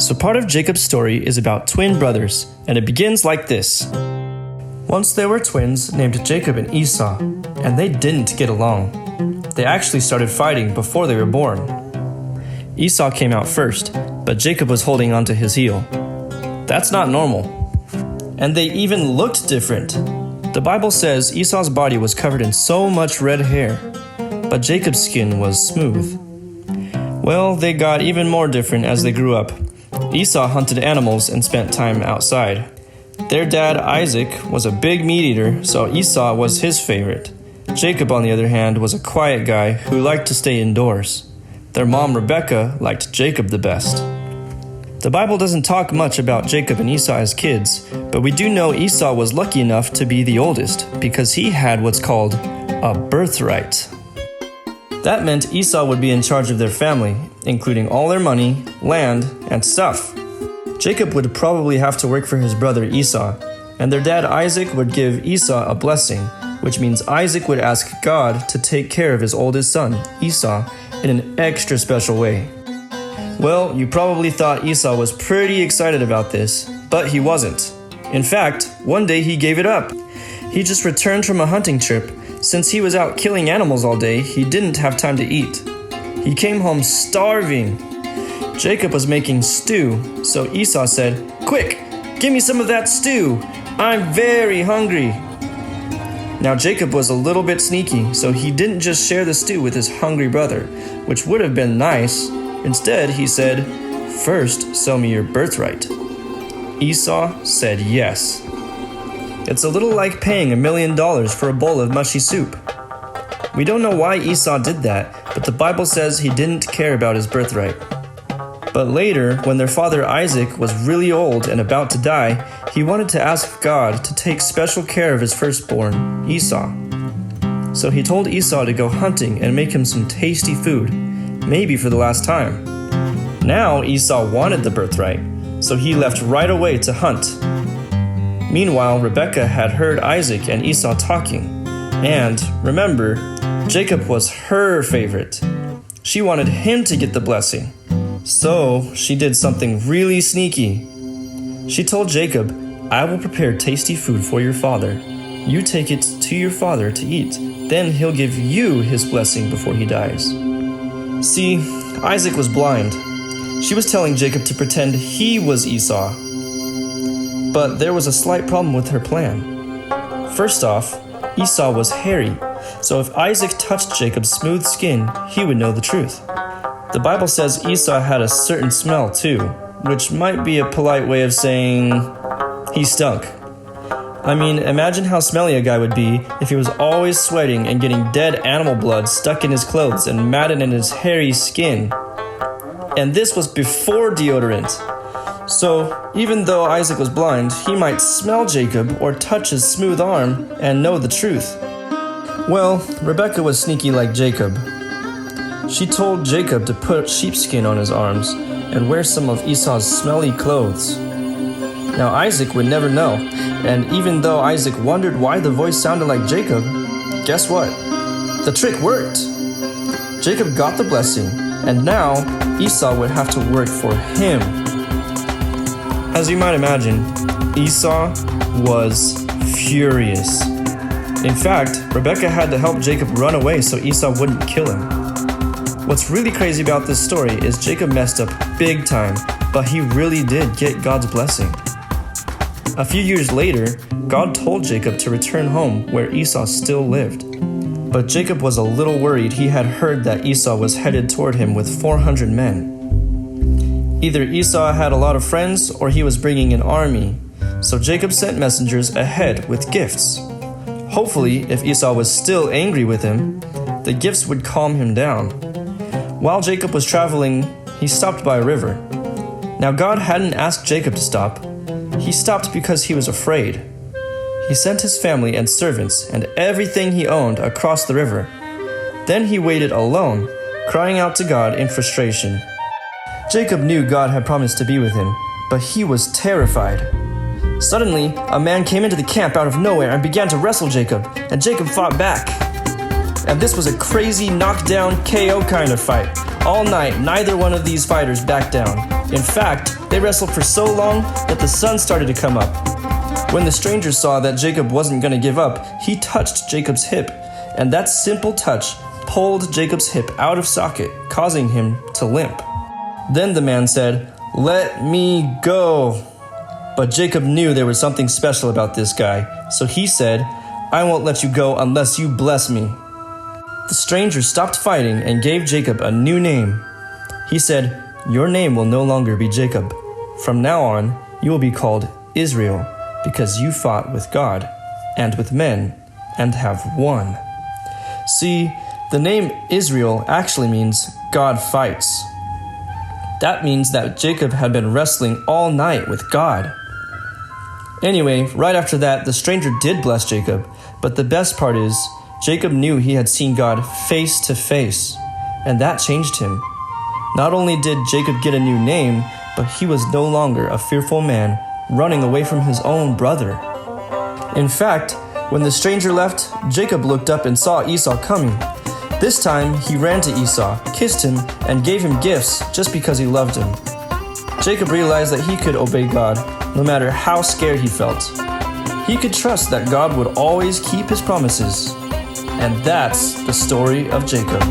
So part of Jacob's story is about twin brothers, and it begins like this. Once there were twins named Jacob and Esau, and they didn't get along. They actually started fighting before they were born. Esau came out first, but Jacob was holding onto his heel. That's not normal. And they even looked different. The Bible says Esau's body was covered in so much red hair, but Jacob's skin was smooth. Well, they got even more different as they grew up. Esau hunted animals and spent time outside. Their dad, Isaac, was a big meat eater, so Esau was his favorite. Jacob, on the other hand, was a quiet guy who liked to stay indoors. Their mom, Rebecca, liked Jacob the best. The Bible doesn't talk much about Jacob and Esau as kids, but we do know Esau was lucky enough to be the oldest because he had what's called a birthright. That meant Esau would be in charge of their family, including all their money, land, and stuff. Jacob would probably have to work for his brother Esau, and their dad Isaac would give Esau a blessing, which means Isaac would ask God to take care of his oldest son, Esau, in an extra special way. Well, you probably thought Esau was pretty excited about this, but he wasn't. In fact, one day he gave it up. He just returned from a hunting trip. Since he was out killing animals all day, he didn't have time to eat. He came home starving. Jacob was making stew, so Esau said, "Quick, give me some of that stew. I'm very hungry." Now Jacob was a little bit sneaky, so he didn't just share the stew with his hungry brother, which would have been nice. Instead, he said, "First, sell me your birthright." Esau said yes. It's a little like paying $1 million for a bowl of mushy soup. We don't know why Esau did that, but the Bible says he didn't care about his birthright. But later, when their father Isaac was really old and about to die, he wanted to ask God to take special care of his firstborn, Esau. So he told Esau to go hunting and make him some tasty food, maybe for the last time. Now Esau wanted the birthright, so he left right away to hunt. Meanwhile, Rebecca had heard Isaac and Esau talking, and remember, Jacob was her favorite. She wanted him to get the blessing. So she did something really sneaky. She told Jacob, "I will prepare tasty food for your father. You take it to your father to eat. Then he'll give you his blessing before he dies." See, Isaac was blind. She was telling Jacob to pretend he was Esau. But there was a slight problem with her plan. First off, Esau was hairy, so if Isaac touched Jacob's smooth skin, he would know the truth. The Bible says Esau had a certain smell too, which might be a polite way of saying he stunk. I mean, imagine how smelly a guy would be if he was always sweating and getting dead animal blood stuck in his clothes and matted in his hairy skin. And this was before deodorant. So, even though Isaac was blind, he might smell Jacob or touch his smooth arm and know the truth. Well, Rebecca was sneaky like Jacob. She told Jacob to put sheepskin on his arms and wear some of Esau's smelly clothes. Now Isaac would never know, and even though Isaac wondered why the voice sounded like Jacob, guess what? The trick worked! Jacob got the blessing, and now Esau would have to work for him. As you might imagine, Esau was furious. In fact, Rebecca had to help Jacob run away so Esau wouldn't kill him. What's really crazy about this story is Jacob messed up big time, but he really did get God's blessing. A few years later, God told Jacob to return home where Esau still lived. But Jacob was a little worried. He had heard that Esau was headed toward him with 400 men. Either Esau had a lot of friends or he was bringing an army, so Jacob sent messengers ahead with gifts. Hopefully, if Esau was still angry with him, the gifts would calm him down. While Jacob was traveling, he stopped by a river. Now God hadn't asked Jacob to stop. He stopped because he was afraid. He sent his family and servants and everything he owned across the river. Then he waited alone, crying out to God in frustration. Jacob knew God had promised to be with him, but he was terrified. Suddenly, a man came into the camp out of nowhere and began to wrestle Jacob, and Jacob fought back. And this was a crazy knockdown KO kind of fight. All night, neither one of these fighters backed down. In fact, they wrestled for so long that the sun started to come up. When the stranger saw that Jacob wasn't going to give up, he touched Jacob's hip, and that simple touch pulled Jacob's hip out of socket, causing him to limp. Then the man said, "Let me go." But Jacob knew there was something special about this guy, so he said, "I won't let you go unless you bless me." The stranger stopped fighting and gave Jacob a new name. He said, "Your name will no longer be Jacob. From now on, you will be called Israel, because you fought with God and with men and have won." See, the name Israel actually means God fights. That means that Jacob had been wrestling all night with God. Anyway, right after that, the stranger did bless Jacob, but the best part is, Jacob knew he had seen God face to face, and that changed him. Not only did Jacob get a new name, but he was no longer a fearful man running away from his own brother. In fact, when the stranger left, Jacob looked up and saw Esau coming. This time, he ran to Esau, kissed him, and gave him gifts just because he loved him. Jacob realized that he could obey God, no matter how scared he felt. He could trust that God would always keep his promises. And that's the story of Jacob.